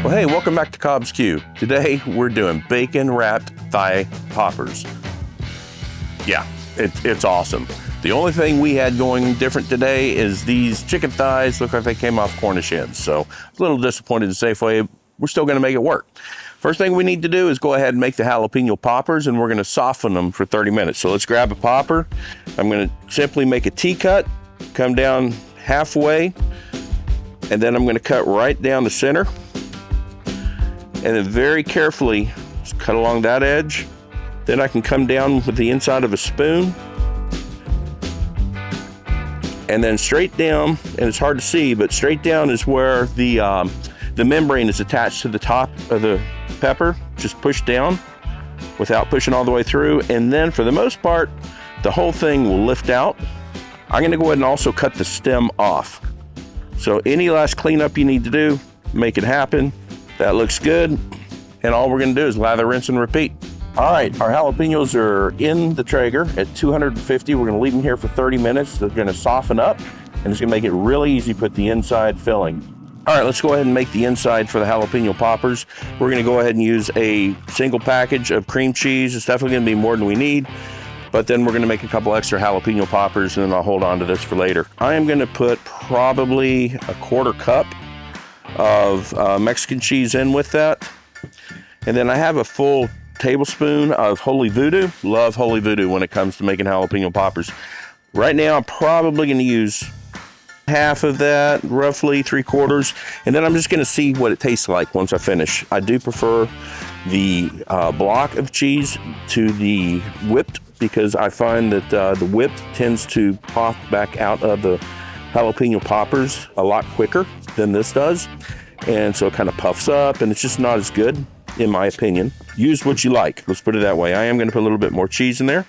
Well, hey, welcome back to Cobb's Q. Today, we're doing bacon-wrapped thigh poppers. Yeah, it's awesome. The only thing we had going different today is these chicken thighs look like they came off Cornish hens. So, a little disappointed in Safeway. We're still gonna make it work. First thing we need to do is go ahead and make the jalapeno poppers, and we're gonna soften them for 30 minutes. So let's grab a popper. I'm gonna simply make a T-cut, come down halfway, and then I'm gonna cut right down the center. And then very carefully just cut along that edge. Then I can come down with the inside of a spoon. And then straight down, and it's hard to see, but straight down is where the membrane is attached to the top of the pepper. Just push down without pushing all the way through. And then for the most part, the whole thing will lift out. I'm gonna go ahead and also cut the stem off. So any last cleanup you need to do, make it happen. That looks good. And all we're gonna do is lather, rinse, and repeat. All right, our jalapenos are in the Traeger at 250. We're gonna leave them here for 30 minutes. They're gonna soften up, and it's gonna make it really easy to put the inside filling. All right, let's go ahead and make the inside for the jalapeno poppers. We're gonna go ahead and use a single package of cream cheese. It's definitely gonna be more than we need, but then we're gonna make a couple extra jalapeno poppers, and then I'll hold on to this for later. I am gonna put probably a quarter cup of Mexican cheese in with that. And then I have a full tablespoon of Holy Voodoo. Love Holy Voodoo when it comes to making jalapeno poppers. Right now, I'm probably gonna use half of that, roughly 3/4. And then I'm just gonna see what it tastes like once I finish. I do prefer the block of cheese to the whipped, because I find that the whipped tends to pop back out of the jalapeno poppers a lot quicker than this does. And so it kind of puffs up, and it's just not as good, in my opinion. Use what you like, let's put it that way. I am gonna put a little bit more cheese in there.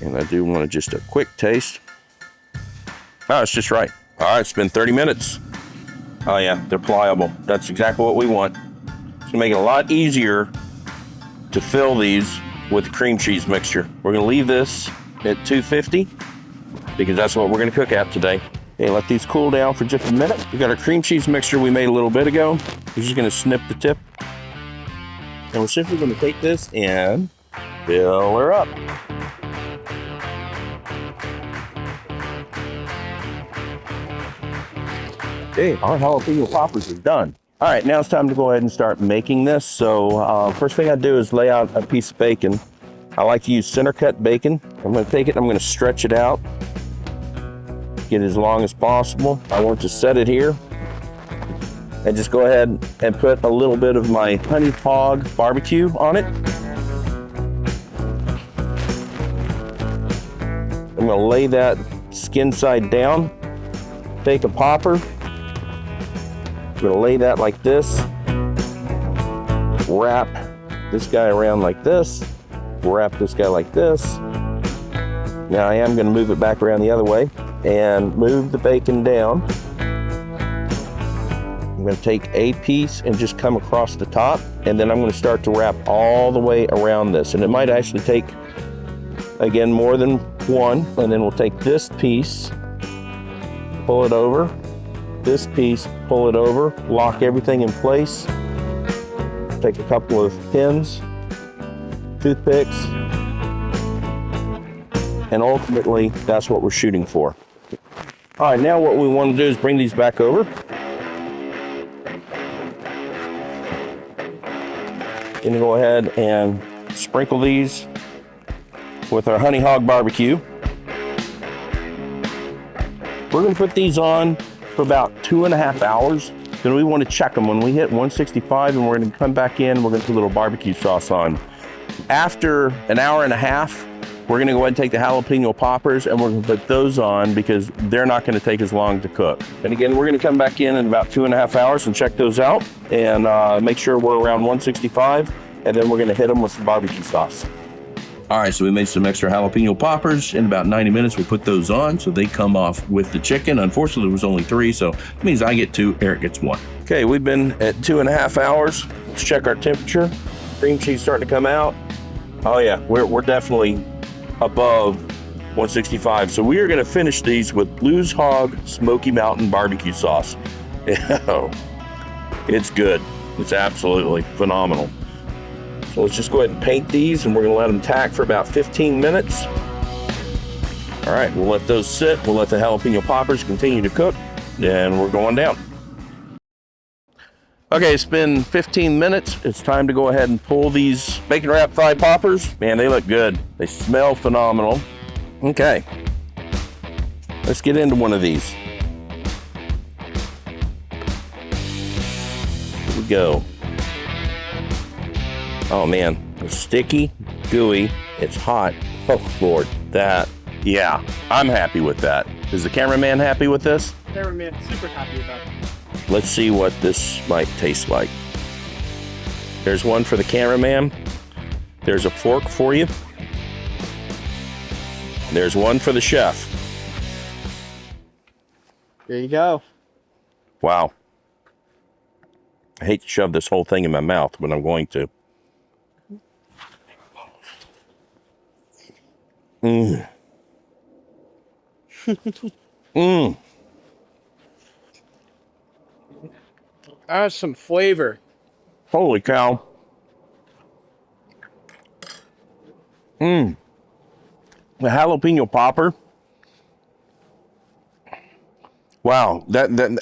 And I do want just a quick taste. Oh, it's just right. All right, it's been 30 minutes. Oh yeah, they're pliable. That's exactly what we want. It's gonna make it a lot easier to fill these with the cream cheese mixture. We're gonna leave this at 250 because that's what we're gonna cook at today. Okay, let these cool down for just a minute. We got our cream cheese mixture we made a little bit ago. We're just gonna snip the tip. And we're simply gonna take this and fill her up. Okay, our jalapeno poppers are done. All right, now it's time to go ahead and start making this. So first thing I do is lay out a piece of bacon. I like to use center cut bacon. I'm gonna take it, I'm gonna stretch it out, get it as long as possible. I want to set it here and just go ahead and put a little bit of my honey hog barbecue on it. I'm gonna lay that skin side down, take a popper, I'm gonna lay that like this, wrap this guy around like this, wrap this guy like this. Now I am gonna move it back around the other way and move the bacon down. I'm gonna take a piece and just come across the top, and then I'm gonna start to wrap all the way around this. And it might actually take, again, more than one. And then we'll take this piece, pull it over, this piece, pull it over, lock everything in place. Take a couple of pins, toothpicks, and ultimately that's what we're shooting for. All right, now what we want to do is bring these back over. Gonna go ahead and sprinkle these with our honey hog barbecue. We're gonna put these on for about 2.5 hours. Then we want to check them when we hit 165, and we're gonna come back in, we're gonna put a little barbecue sauce on. After an hour and a half, we're gonna go ahead and take the jalapeno poppers and we're gonna put those on because they're not gonna take as long to cook. And again, we're gonna come back in about 2.5 hours and check those out and make sure we're around 165, and then we're gonna hit them with some barbecue sauce. All right, so we made some extra jalapeno poppers. In about 90 minutes, we put those on so they come off with the chicken. Unfortunately, there was only 3, so it means I get 2, Eric gets 1. Okay, we've been at 2.5 hours. Let's check our temperature. Cream cheese starting to come out. Oh yeah, we're definitely above 165. So we are gonna finish these with Blues Hog Smoky Mountain barbecue sauce. It's good. It's absolutely phenomenal. So let's just go ahead and paint these, and we're gonna let them tack for about 15 minutes. All right, we'll let those sit. We'll let the jalapeno poppers continue to cook, and we're going down. Okay, it's been 15 minutes. It's time to go ahead and pull these bacon wrap fried poppers. Man, they look good. They smell phenomenal. Okay, let's get into one of these. Here we go. Oh man, it's sticky, gooey, it's hot. Oh Lord, yeah, I'm happy with that. Is the cameraman happy with this? Cameraman super happy about it. Let's see what this might taste like. There's one for the cameraman. There's a fork for you. There's one for the chef. There you go. Wow. I hate to shove this whole thing in my mouth, but I'm going to. Mmm. Mmm. That's some flavor. Holy cow. Mmm. The jalapeno popper. Wow,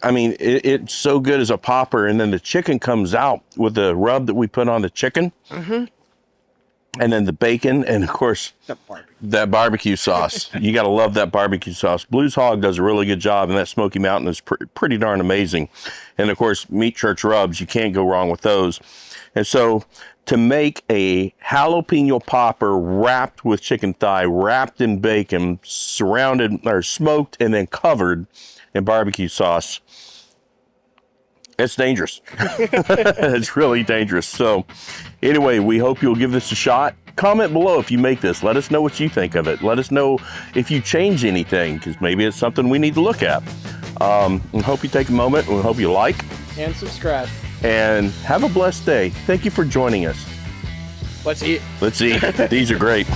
I mean, it's so good as a popper, and then the chicken comes out with the rub that we put on the chicken. Mm-hmm. And then the bacon, and of course, that barbecue sauce. You got to love that barbecue sauce. Blues Hog does a really good job, and that Smoky Mountain is pretty darn amazing. And of course, Meat Church rubs, you can't go wrong with those. And so to make a jalapeno popper wrapped with chicken thigh, wrapped in bacon, surrounded or smoked, and then covered in barbecue sauce, it's dangerous. It's really dangerous. So anyway, we hope you'll give this a shot. Comment below if you make this. Let us know what you think of it. Let us know if you change anything, because maybe it's something we need to look at. We hope you take a moment, and we hope you like. And subscribe. And have a blessed day. Thank you for joining us. Let's eat. Let's eat. These are great.